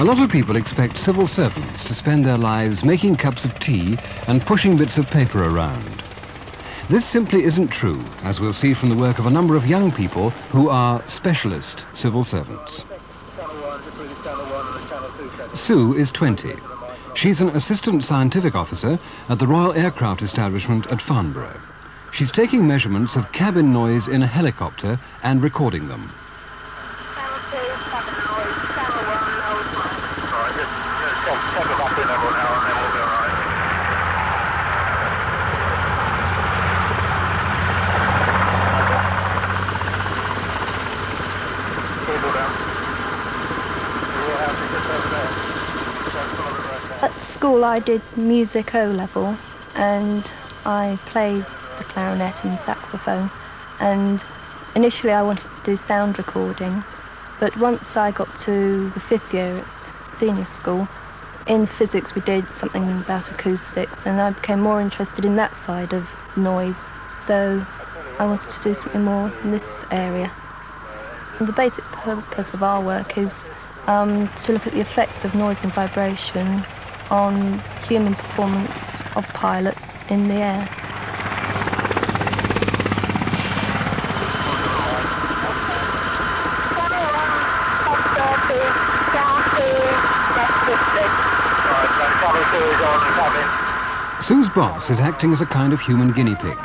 A lot of people expect civil servants to spend their lives making cups of tea and pushing bits of paper around. This simply isn't true, as we'll see from the work of a number of young people who are specialist civil servants. Sue is 20. She's an assistant scientific officer at the Royal Aircraft Establishment at Farnborough. She's taking measurements of cabin noise in a helicopter and recording them. At school I did music O-level and I played the clarinet and saxophone, and initially I wanted to do sound recording, but once I got to the 5th year at senior school, in physics we did something about acoustics and I became more interested in that side of noise, so I wanted to do something more in this area. And the basic purpose of our work is to look at the effects of noise and vibration on human performance of pilots in the air. Sue's boss is acting as a kind of human guinea pig.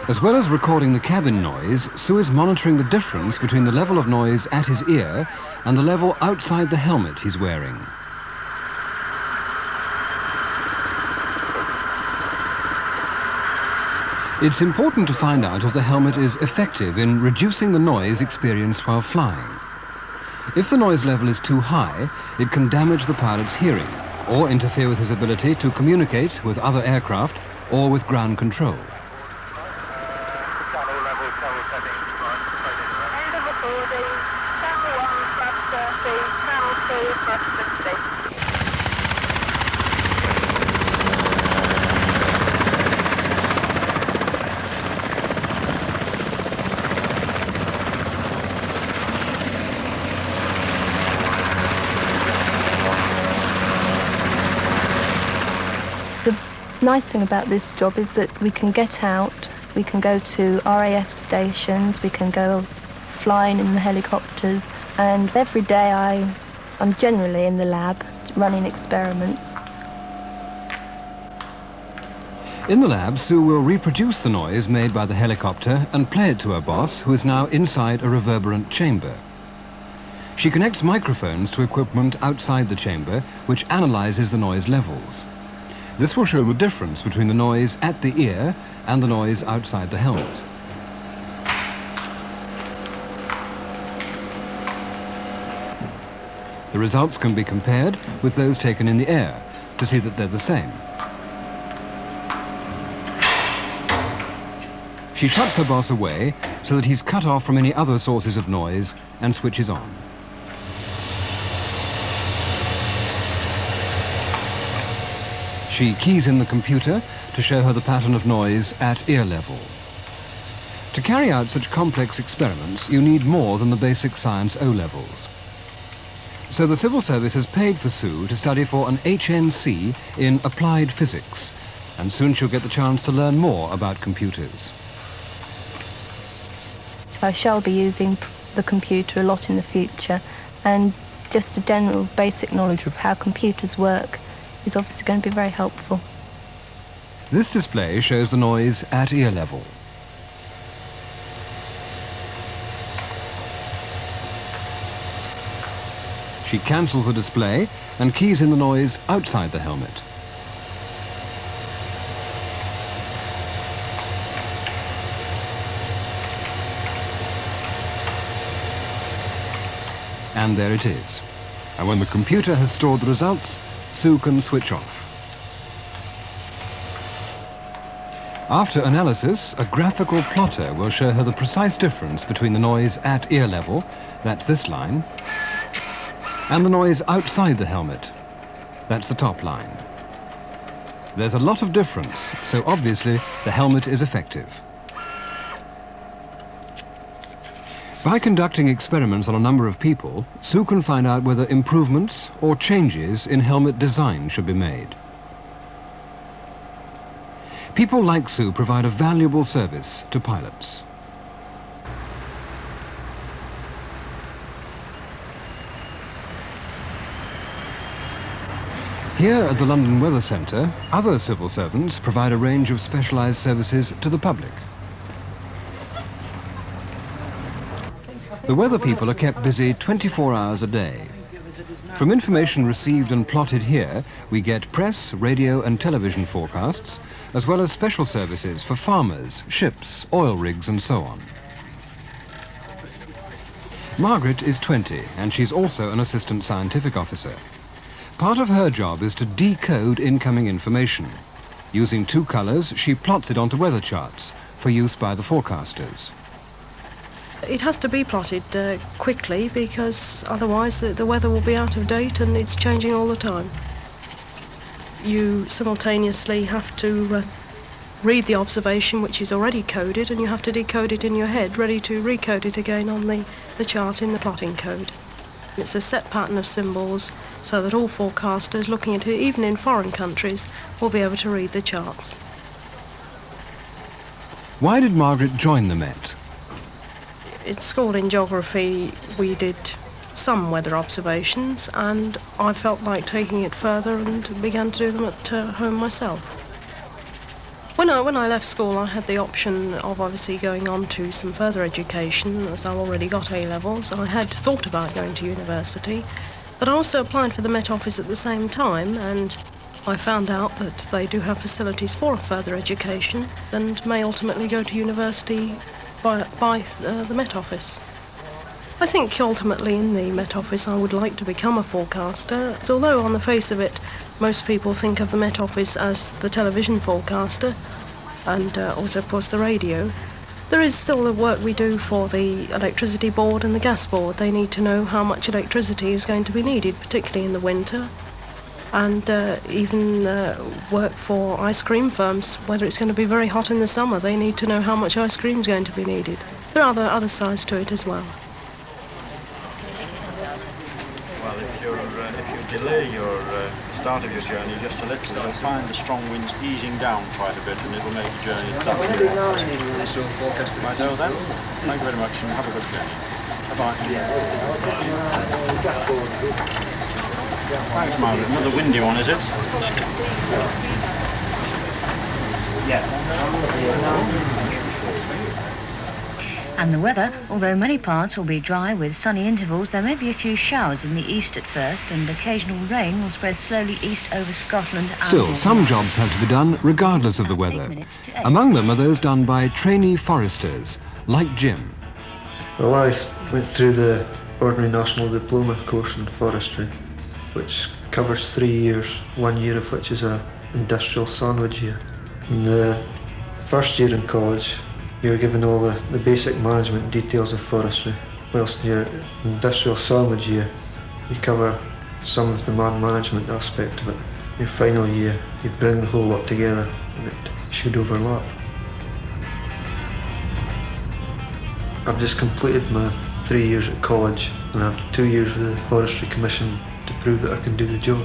As well as recording the cabin noise, Sue is monitoring the difference between the level of noise at his ear and the level outside the helmet he's wearing. It's important to find out if the helmet is effective in reducing the noise experienced while flying. If the noise level is too high, it can damage the pilot's hearing or interfere with his ability to communicate with other aircraft or with ground control. The nice thing about this job is that we can get out, we can go to RAF stations, we can go flying in the helicopters, and every day I'm generally in the lab running experiments. In the lab, Sue will reproduce the noise made by the helicopter and play it to her boss, who is now inside a reverberant chamber. She connects microphones to equipment outside the chamber, which analyzes the noise levels. This will show the difference between the noise at the ear and the noise outside the helmet. The results can be compared with those taken in the air to see that they're the same. She shuts her boss away so that he's cut off from any other sources of noise and switches on. She keys in the computer to show her the pattern of noise at ear level. To carry out such complex experiments, you need more than the basic science O-levels. So the Civil Service has paid for Sue to study for an HNC in applied physics, and soon she'll get the chance to learn more about computers. I shall be using the computer a lot in the future, and just a general basic knowledge of how computers work is obviously going to be very helpful. This display shows the noise at ear level. She cancels the display and keys in the noise outside the helmet. And there it is. And when the computer has stored the results, Sue can switch off. After analysis, a graphical plotter will show her the precise difference between the noise at ear level, that's this line, and the noise outside the helmet, that's the top line. There's a lot of difference, so obviously the helmet is effective. By conducting experiments on a number of people, Sue can find out whether improvements or changes in helmet design should be made. People like Sue provide a valuable service to pilots. Here at the London Weather Centre, other civil servants provide a range of specialised services to the public. The weather people are kept busy 24 hours a day. From information received and plotted here, we get press, radio and television forecasts, as well as special services for farmers, ships, oil rigs and so on. Margaret is 20 and she's also an assistant scientific officer. Part of her job is to decode incoming information. Using two colours, she plots it onto weather charts for use by the forecasters. It has to be plotted quickly because otherwise the weather will be out of date and it's changing all the time. You simultaneously have to read the observation, which is already coded, and you have to decode it in your head, ready to recode it again on the chart in the plotting code. It's a set pattern of symbols so that all forecasters looking at it, even in foreign countries, will be able to read the charts. Why did Margaret join the Met? At school in geography, we did some weather observations, and I felt like taking it further and began to do them at home myself. When I left school, I had the option of obviously going on to some further education, as I already got A-levels. I had thought about going to university, but I also applied for the Met Office at the same time, and I found out that they do have facilities for further education and may ultimately go to university by the Met Office. I think ultimately in the Met Office I would like to become a forecaster, although on the face of it most people think of the Met Office as the television forecaster and also of course the radio. There is still the work we do for the electricity board and the gas board. They need to know how much electricity is going to be needed, particularly in the winter, and even work for ice cream firms. Whether it's going to be very hot in the summer, they need to know how much ice cream is going to be needed. There are other sides to it as well. Well, if you delay your start of your journey just a little, you'll find the strong winds easing down quite a bit, and it will make the journey that much more. So forecast by now then. Thank you very much and have a good journey. Bye-bye. Thanks, Margaret. Another windy one, is it? Yeah. And the weather, although many parts will be dry with sunny intervals, there may be a few showers in the east at first, and occasional rain will spread slowly east over Scotland. Still, some jobs have to be done regardless of the weather. Among them are those done by trainee foresters, like Jim. Well, I went through the Ordinary National Diploma course in Forestry, which covers 3 years, 1 year of which is an industrial sandwich year. In the first year in college, you're given all the basic management details of forestry, whilst in your industrial sandwich year, you cover some of the man management aspect of it. In your final year, you bring the whole lot together and it should overlap. I've just completed my 3 years at college and I have 2 years with the Forestry Commission to prove that I can do the job.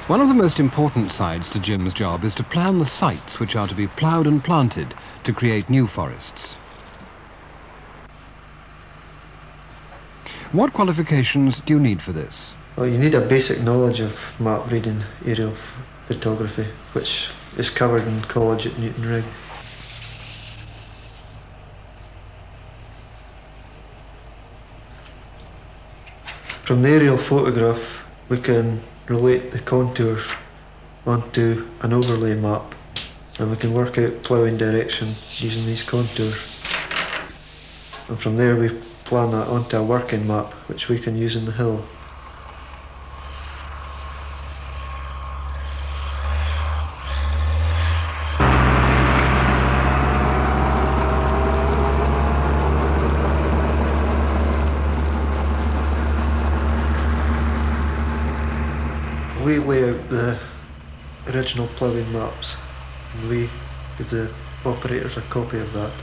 One of the most important sides to Jim's job is to plan the sites which are to be ploughed and planted to create new forests. What qualifications do you need for this? Well, you need a basic knowledge of map reading, aerial photography, which is covered in college at Newton Rig. From the aerial photograph, we can relate the contours onto an overlay map, and we can work out ploughing direction using these contours. And from there we plan that onto a working map which we can use in the hill. We lay out the original ploughing maps, and we give the operators a copy of that,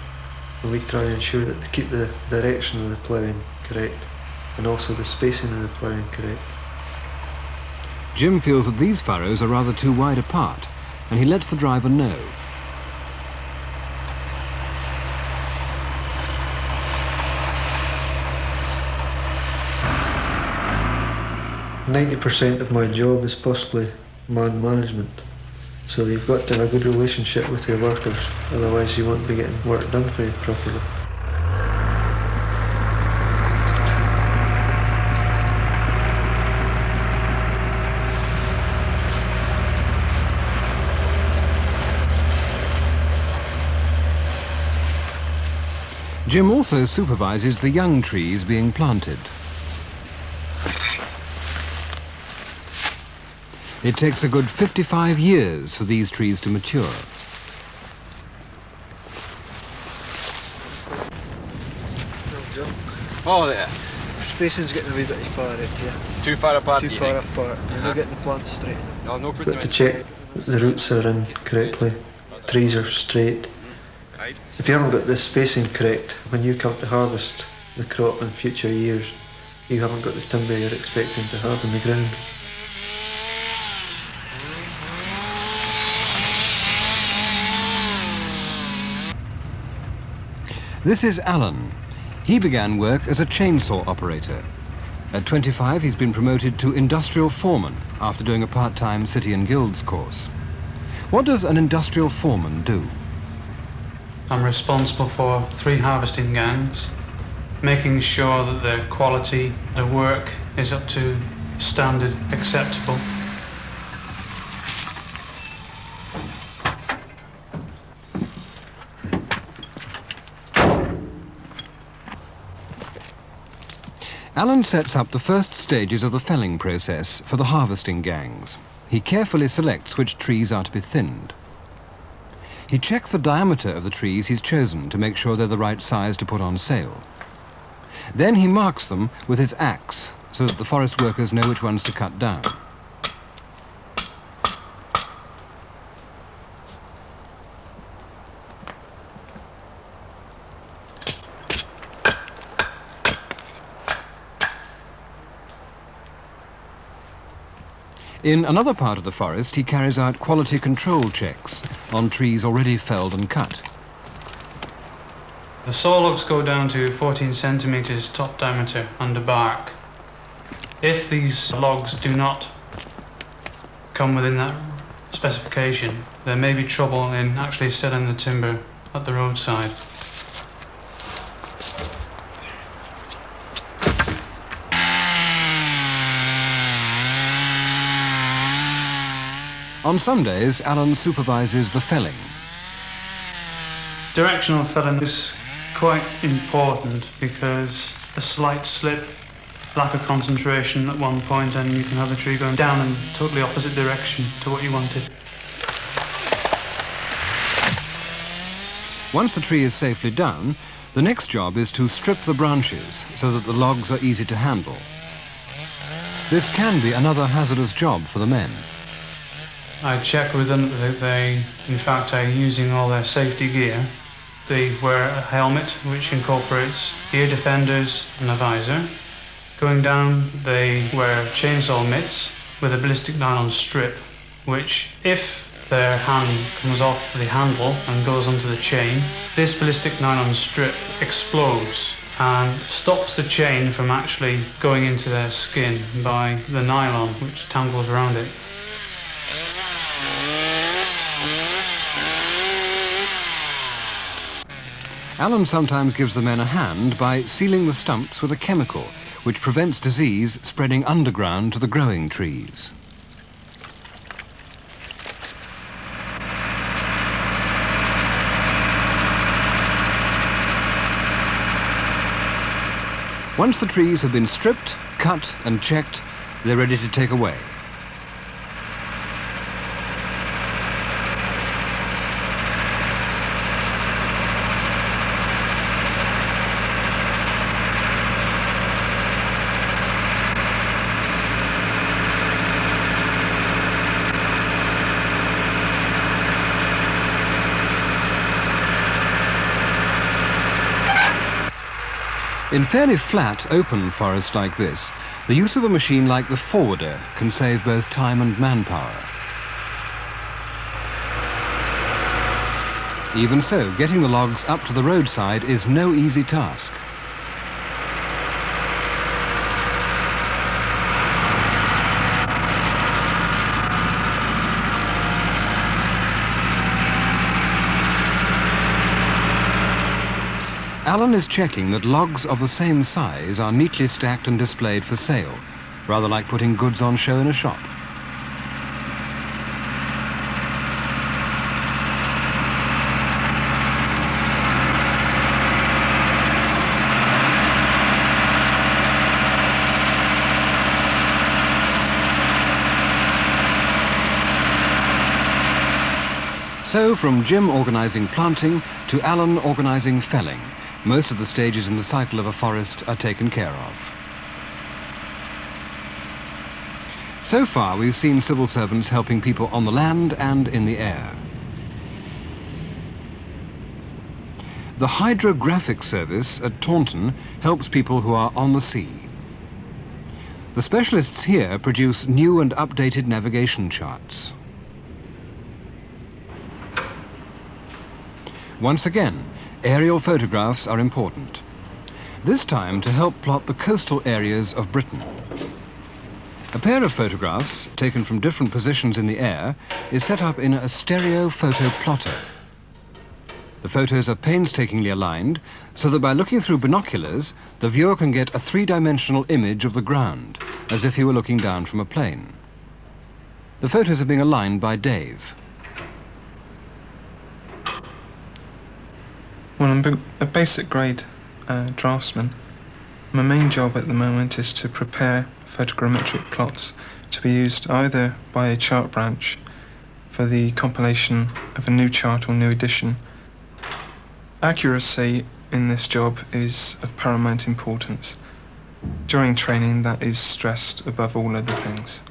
and we try and ensure that they keep the direction of the ploughing correct and also the spacing of the ploughing correct. Jim feels that these furrows are rather too wide apart, and he lets the driver know. %90 of my job is possibly man management. So you've got to have a good relationship with your workers, otherwise you won't be getting work done for you properly. Jim also supervises the young trees being planted. It takes a good 55 years for these trees to mature. Oh, there. Spacing's getting a wee bit far out here. Too far apart. Too far apart. You're not getting the plants straight. No, no You've got to check that the roots are in correctly, trees are straight. If you haven't got the spacing correct, when you come to harvest the crop in future years, you haven't got the timber you're expecting to have in the ground. This is Alan. He began work as a chainsaw operator. At 25, he's been promoted to industrial foreman after doing a part-time City and Guilds course. What does an industrial foreman do? I'm responsible for 3 harvesting gangs, making sure that the quality, the work is up to standard acceptable. Alan sets up the first stages of the felling process for the harvesting gangs. He carefully selects which trees are to be thinned. He checks the diameter of the trees he's chosen to make sure they're the right size to put on sale. Then he marks them with his axe so that the forest workers know which ones to cut down. In another part of the forest, he carries out quality control checks on trees already felled and cut. The saw logs go down to 14 centimeters top diameter under bark. If these logs do not come within that specification, there may be trouble in actually selling the timber at the roadside. On some days, Alan supervises the felling. Directional felling is quite important because a slight slip, lack of concentration at one point, and you can have the tree going down in totally opposite direction to what you wanted. Once the tree is safely down, the next job is to strip the branches so that the logs are easy to handle. This can be another hazardous job for the men. I check with them that they, in fact, are using all their safety gear. They wear a helmet which incorporates ear defenders and a visor. Going down, they wear chainsaw mitts with a ballistic nylon strip, which, if their hand comes off the handle and goes onto the chain, this ballistic nylon strip explodes and stops the chain from actually going into their skin by the nylon which tangles around it. Alan sometimes gives the men a hand by sealing the stumps with a chemical which prevents disease spreading underground to the growing trees. Once the trees have been stripped, cut and checked, they're ready to take away. In fairly flat, open forest like this, the use of a machine like the forwarder can save both time and manpower. Even so, getting the logs up to the roadside is no easy task. Alan is checking that logs of the same size are neatly stacked and displayed for sale, rather like putting goods on show in a shop. So, from Jim organising planting to Alan organising felling, most of the stages in the cycle of a forest are taken care of. So far, we've seen civil servants helping people on the land and in the air. The Hydrographic service at Taunton helps people who are on the sea. The specialists here produce new and updated navigation charts. Once again, aerial photographs are important, this time to help plot the coastal areas of Britain. A pair of photographs, taken from different positions in the air, is set up in a stereo photo plotter. The photos are painstakingly aligned so that by looking through binoculars, the viewer can get a three-dimensional image of the ground, as if he were looking down from a plane. The photos are being aligned by Dave. Well, I'm a basic grade draftsman. My main job at the moment is to prepare photogrammetric plots to be used either by a chart branch for the compilation of a new chart or new edition. Accuracy in this job is of paramount importance. During training, that is stressed above all other things.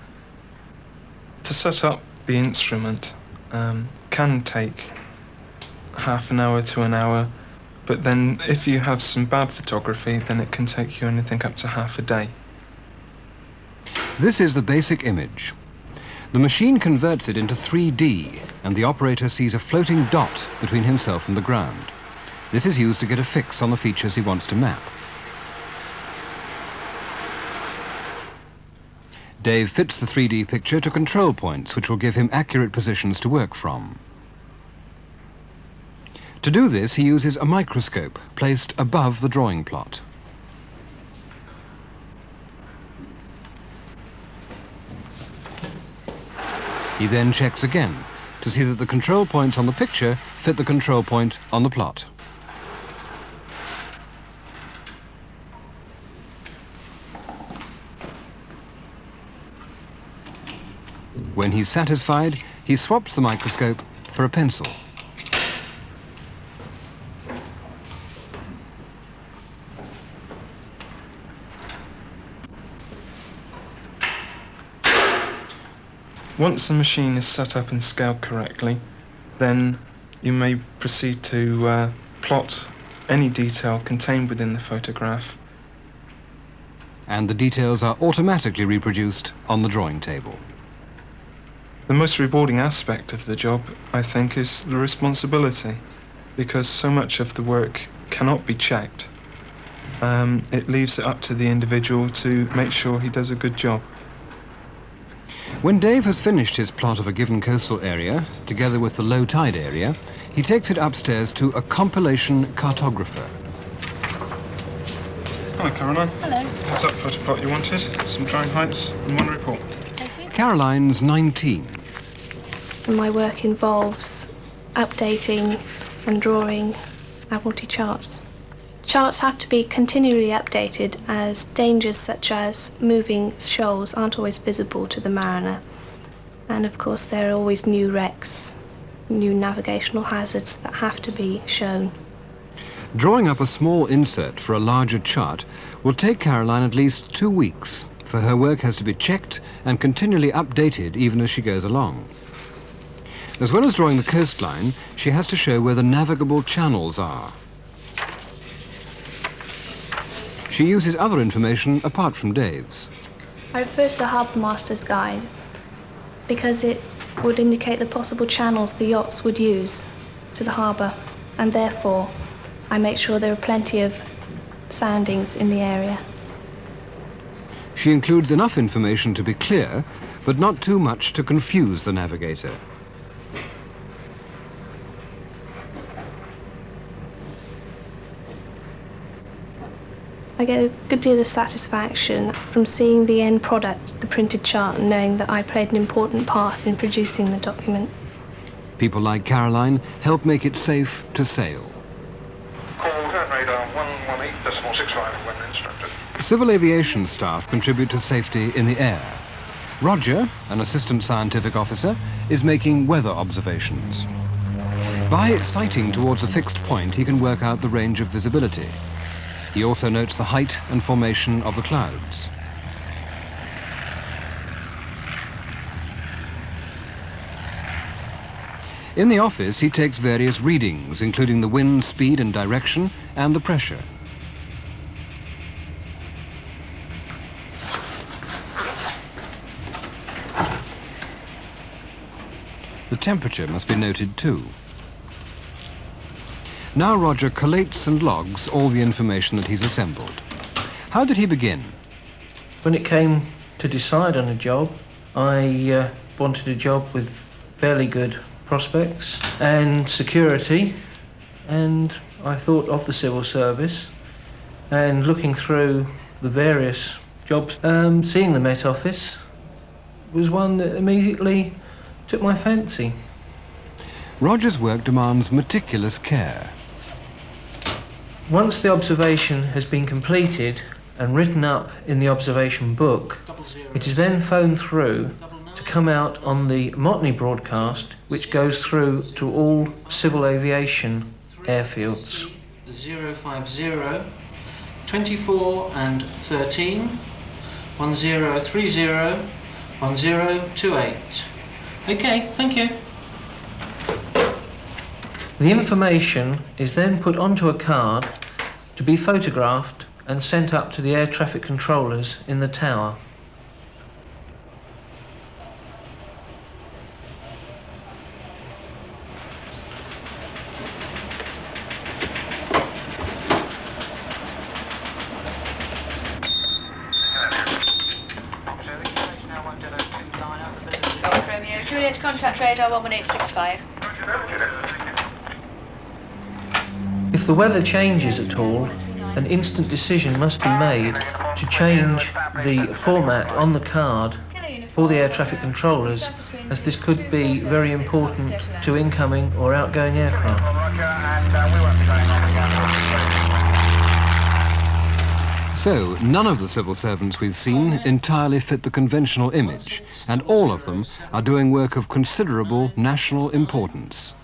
To set up the instrument can take half an hour to an hour, but then if you have some bad photography, then it can take you anything up to half a day. This is the basic image. The machine converts it into 3D, and the operator sees a floating dot between himself and the ground. This is used to get a fix on the features he wants to map. Dave fits the 3D picture to control points, which will give him accurate positions to work from. To do this, he uses a microscope placed above the drawing plot. He then checks again to see that the control points on the picture fit the control point on the plot. When he's satisfied, he swaps the microscope for a pencil. Once the machine is set up and scaled correctly, then you may proceed to plot any detail contained within the photograph. And the details are automatically reproduced on the drawing table. The most rewarding aspect of the job, I think, is the responsibility, because so much of the work cannot be checked. It leaves it up to the individual to make sure he does a good job. When Dave has finished his plot of a given coastal area, together with the low tide area, he takes it upstairs to a compilation cartographer. Hello, Caroline. Hello. What's that photo plot you wanted? Some drying heights and one report. Caroline's 19. My work involves updating and drawing Admiralty charts. Charts have to be continually updated as dangers such as moving shoals aren't always visible to the mariner. And of course there are always new wrecks, new navigational hazards that have to be shown. Drawing up a small insert for a larger chart will take Caroline at least 2 weeks, for her work has to be checked and continually updated even as she goes along. As well as drawing the coastline, she has to show where the navigable channels are. She uses other information apart from Dave's. I refer to the Harbour Master's Guide because it would indicate the possible channels the yachts would use to the harbour, and therefore I make sure there are plenty of soundings in the area. She includes enough information to be clear, but not too much to confuse the navigator. I get a good deal of satisfaction from seeing the end product, the printed chart, and knowing that I played an important part in producing the document. People like Caroline help make it safe to sail. Call turn radar 118.65 when instructed. Civil aviation staff contribute to safety in the air. Roger, an assistant scientific officer, is making weather observations. By sighting towards a fixed point, he can work out the range of visibility. He also notes the height and formation of the clouds. In the office, he takes various readings, including the wind speed and direction and the pressure. The temperature must be noted too. Now Roger collates and logs all the information that he's assembled. How did he begin? When it came to decide on a job, I wanted a job with fairly good prospects and security, and I thought of the civil service. And looking through the various jobs, seeing the Met Office was one that immediately took my fancy. Roger's work demands meticulous care. Once the observation has been completed and written up in the observation book, it is then phoned through to come out on the Motney broadcast, which goes through to all civil aviation airfields. 050 24 and 13 1030 1028. Okay, thank you. The information is then put onto a card to be photographed and sent up to the air traffic controllers in the tower. Golf Romeo, Juliet, contact radar 11865. If the weather changes at all, an instant decision must be made to change the format on the card for the air traffic controllers, as this could be very important to incoming or outgoing aircraft. So, none of the civil servants we've seen entirely fit the conventional image, and all of them are doing work of considerable national importance.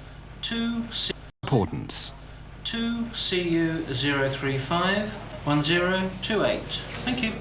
2CU035 1028. Thank you.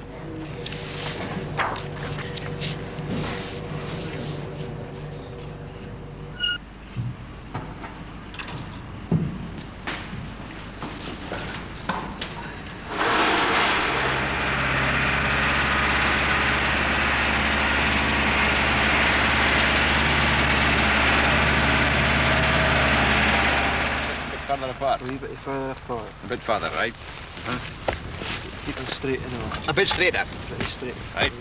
Further apart. A wee bit further apart. A bit further, right? Keep them straight in. A bit straighter. Pretty straight. Right.